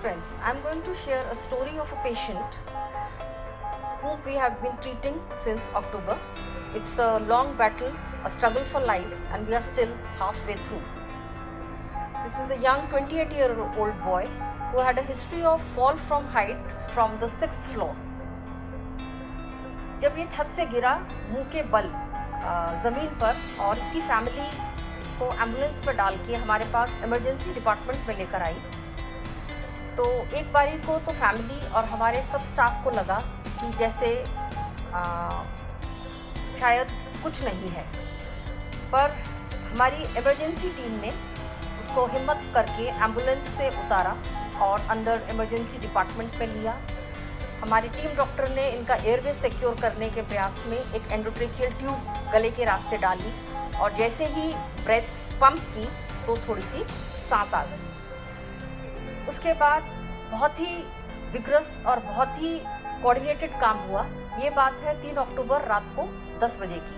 friends, I am going to share a story of a patient whom we have been treating since October. It's a long battle, a struggle for life, and we are still halfway through. This is a young 28-year-old boy who had a history of fall from height from the 6th floor. जब ये छत से गिरा मुंह के बल ज़मीन पर और इसकी फैमिली इसको एम्बुलेंस पर डाल के हमारे पास इमरजेंसी डिपार्टमेंट में लेकर आई, तो एक बारी को तो फैमिली और हमारे सब स्टाफ को लगा कि जैसे शायद कुछ नहीं है, पर हमारी इमरजेंसी टीम ने उसको हिम्मत करके एम्बुलेंस से उतारा और अंदर इमरजेंसी डिपार्टमेंट में लिया। हमारी टीम डॉक्टर ने इनका एयरवे सिक्योर करने के प्रयास में एक एंडोट्रेकियल ट्यूब गले के रास्ते डाली और जैसे ही ब्रेथ्स पंप की तो थोड़ी सी सांस आ गई। उसके बाद बहुत ही विग्रस और बहुत ही कोऑर्डिनेटेड काम हुआ। ये बात है 3 अक्टूबर रात को 10 बजे की।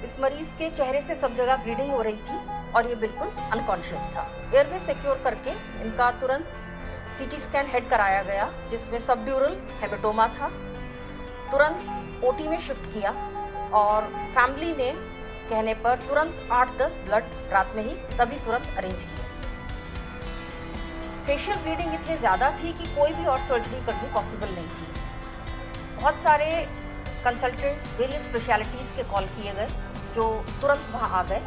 इस मरीज के चेहरे से सब जगह ब्लीडिंग हो रही थी और ये बिल्कुल अनकॉन्शियस था। एयरवे सिक्योर करके इनका तुरंत सीटी स्कैन हेड कराया गया, जिसमें सबड्यूरल हेमेटोमा था। तुरंत ओटी में शिफ्ट किया और फैमिली ने कहने पर तुरंत 8-10 ब्लड रात में ही तभी तुरंत अरेंज किया। फेशियल ब्लीडिंग इतनी ज़्यादा थी कि कोई भी और सर्जरी करनी पॉसिबल नहीं थी। बहुत सारे कंसल्टेंट्स वेरियस स्पेशलिटीज़ के कॉल किए गए जो तुरंत वहाँ आ गए।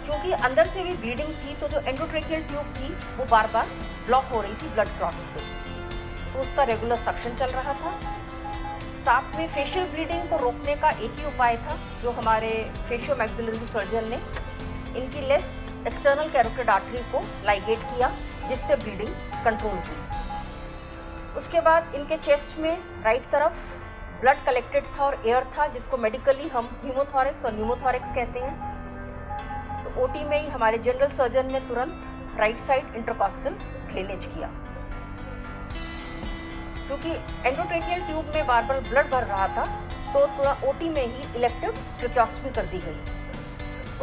क्योंकि अंदर से भी ब्लीडिंग थी तो जो एंडोट्रेकियल ट्यूब थी वो बार बार ब्लॉक हो रही थी ब्लड क्लॉट से, तो उसका रेगुलर सक्शन चल रहा था। साथ में फेशियल ब्लीडिंग को रोकने का एक ही उपाय था जो हमारे फेशियो मैक्सिलरी सर्जन ने इनकी लेफ्ट एक्सटर्नल कैरोटिड आर्टरी को लाइगेट किया, जिससे ब्लीडिंग कंट्रोल हुई। उसके बाद इनके चेस्ट में राइट तरफ ब्लड कलेक्टेड था और एयर था, जिसको मेडिकली हम हीमोथोरैक्स और न्यूमोथोरैक्स कहते हैं। तो ओटी में ही हमारे जनरल सर्जन ने तुरंत राइट साइड इंटरकॉस्टल ड्रेनेज किया। क्योंकि एंडोट्रेकियल ट्यूब में बार बार ब्लड भर रहा था तो तुरंत ओटी में ही इलेक्टिव ट्रेकियोस्टमी कर दी गई।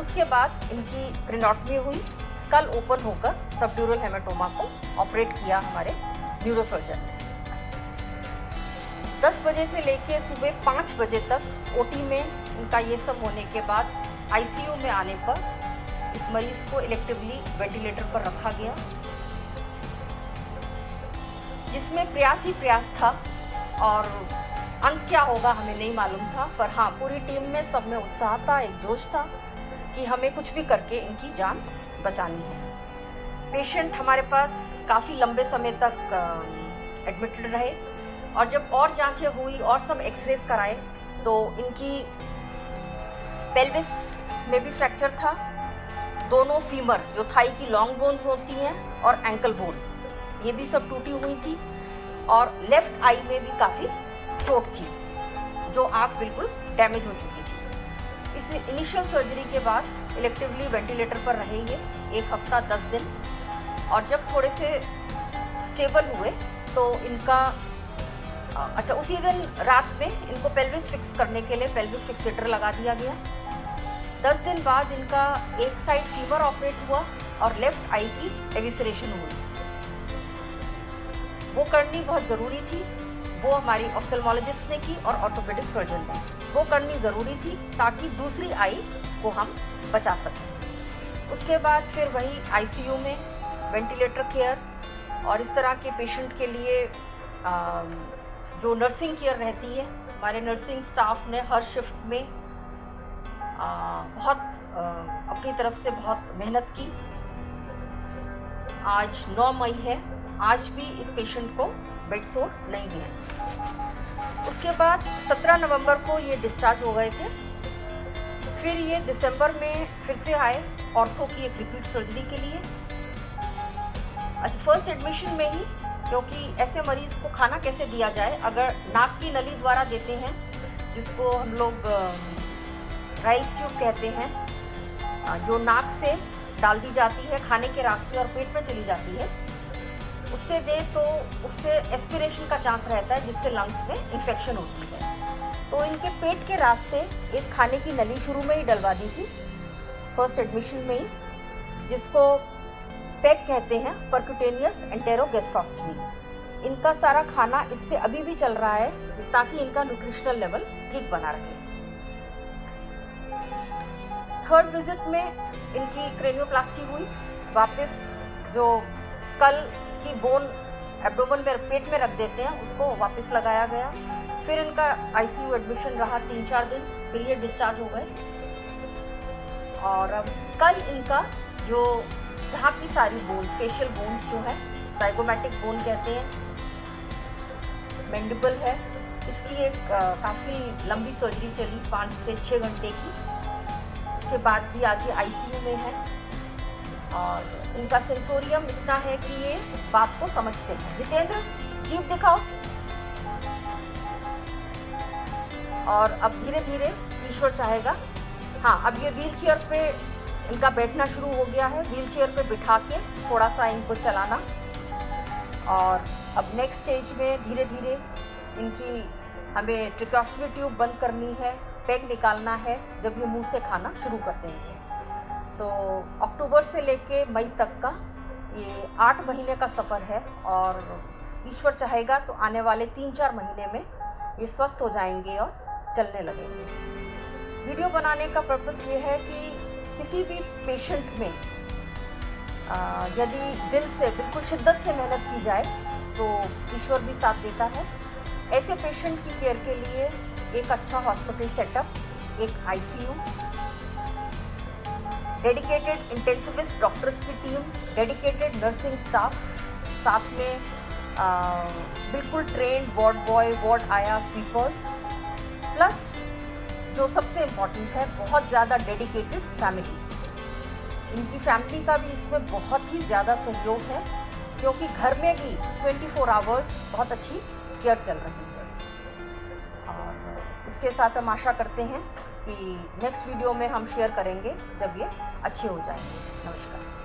उसके बाद इनकी क्रेनोटमी हुई, स्कल ओपन होकर सबड्यूरल हेमेटोमा को ऑपरेट किया हमारे न्यूरोसर्जन ने। 10 बजे से लेके सुबह 5 बजे तक ओटी में इनका ये सब होने के बाद आईसीयू में आने पर इस मरीज को इलेक्टिवली वेंटिलेटर पर रखा गया, जिसमें प्रयास ही प्रयास था और अंत क्या होगा हमें नहीं मालूम था। पर हाँ, पूरी टीम में सब में उत्साह था, एक जोश था कि हमें कुछ भी करके इनकी जान बचानी है। पेशेंट हमारे पास काफ़ी लंबे समय तक एडमिटेड रहे और जब और जांचें हुई और सब एक्सरेज कराए तो इनकी पेल्विस में भी फ्रैक्चर था। दोनों फीमर जो थाई की लॉन्ग बोन्स होती हैं और एंकल बोन, ये भी सब टूटी हुई थी और लेफ्ट आई में भी काफ़ी चोट थी, जो आँख बिल्कुल डैमेज हो चुकी थी। इस इनिशियल सर्जरी के बाद इलेक्टिवली वेंटिलेटर पर रहे ये 1 हफ्ता 10 दिन, और जब थोड़े से स्टेबल हुए तो इनका उसी दिन रात में इनको पेल्विस फिक्स करने के लिए पेल्विक फिक्सेटर लगा दिया गया। 10 दिन बाद इनका एक साइड फीवर ऑपरेट हुआ और लेफ्ट आई की एविसरेशन हुई। वो करनी बहुत ज़रूरी थी, वो हमारी ऑफ्थल्मोलॉजिस्ट ने की और ऑर्थोपेडिक सर्जन ने। वो करनी ज़रूरी थी ताकि दूसरी आई को हम बचा सकें। उसके बाद फिर वही आईसीयू में वेंटिलेटर केयर और इस तरह के पेशेंट के लिए जो नर्सिंग केयर रहती है, हमारे नर्सिंग स्टाफ ने हर शिफ्ट में बहुत अपनी तरफ से बहुत मेहनत की। आज 9 मई है, आज भी इस पेशेंट को बेड सोर नहीं है। उसके बाद 17 नवंबर को ये डिस्चार्ज हो गए थे। फिर ये दिसंबर में फिर से आए ऑर्थो की एक रिपीट सर्जरी के लिए। अच्छा, फर्स्ट एडमिशन में ही, क्योंकि ऐसे मरीज को खाना कैसे दिया जाए अगर नाक की नली द्वारा देते हैं, जिसको हम लोग राइस ट्यूब कहते हैं, जो नाक से डाल दी जाती है खाने के रास्ते और पेट में चली जाती है, उससे दे तो उससे एस्पिरेशन का चांस रहता है, जिससे लंग्स में इन्फेक्शन होती है। तो इनके पेट के रास्ते एक खाने की नली शुरू में ही डलवा दी थी फर्स्ट एडमिशन में ही। जिसको पैक कहते हैं, परक्यूटेनियस एंटेरोगैस्ट्रोस्टमी। इनका सारा खाना इससे अभी भी चल रहा है ताकि इनका न्यूट्रिशनल लेवल ठीक बना रहे। थर्ड विजिट में इनकी क्रेनियोप्लास्टी हुई। वापस जो स्कल की बोन एब्डोमेन में, पेट में रख देते हैं, उसको वापस लगाया गया। फिर इनका आईसीयू एडमिशन रहा 3-4 दिन, फिर ये डिस्चार्ज हो गए। और अब कल इनका जो यहाँ की सारी बोन, फेशियल बोन्स जो है, जाइगोमैटिक बोन कहते हैं, मैंडिबल है, इसकी एक काफ़ी लंबी सर्जरी चली 5 से 6 घंटे की। उसके बाद भी आगे आईसीयू में है। और इनका सेंसोरियम इतना है कि ये बात को समझते हैं। जितेंद्र, जीभ दिखाओ। और अब धीरे धीरे ईश्वर चाहेगा, हाँ, अब ये व्हील चेयर पे इनका बैठना शुरू हो गया है। व्हील चेयर पे बिठा के थोड़ा सा इनको चलाना। और अब नेक्स्ट स्टेज में धीरे धीरे इनकी हमें ट्रैकेस्टोमी ट्यूब बंद करनी है, पैक निकालना है, जब ये मुंह से खाना शुरू कर देंगे। तो अक्टूबर से लेके मई तक का ये 8 महीने का सफ़र है। और ईश्वर चाहेगा तो आने वाले 3-4 महीने में ये स्वस्थ हो जाएंगे और चलने लगेंगे। वीडियो बनाने का पर्पस ये है कि किसी भी पेशेंट में यदि दिल से, बिल्कुल शिद्दत से मेहनत की जाए तो ईश्वर भी साथ देता है। ऐसे पेशेंट की केयर के लिए एक अच्छा हॉस्पिटल सेटअप, एक आईसीयू, डेडिकेटेड इंटेंसिविस्ट डॉक्टर्स की टीम, डेडिकेटेड नर्सिंग स्टाफ, साथ में बिल्कुल ट्रेंड वार्ड बॉय, वार्ड आया, स्वीपर्स, प्लस जो सबसे इम्पॉर्टेंट है, बहुत ज़्यादा डेडिकेटेड फैमिली। इनकी फैमिली का भी इसमें बहुत ही ज़्यादा सहयोग है, क्योंकि घर में भी 24 आवर्स बहुत अच्छी केयर चल रही है। और इसके साथ हम आशा करते हैं कि नेक्स्ट वीडियो में हम शेयर करेंगे जब ये अच्छे हो जाएंगे। नमस्कार।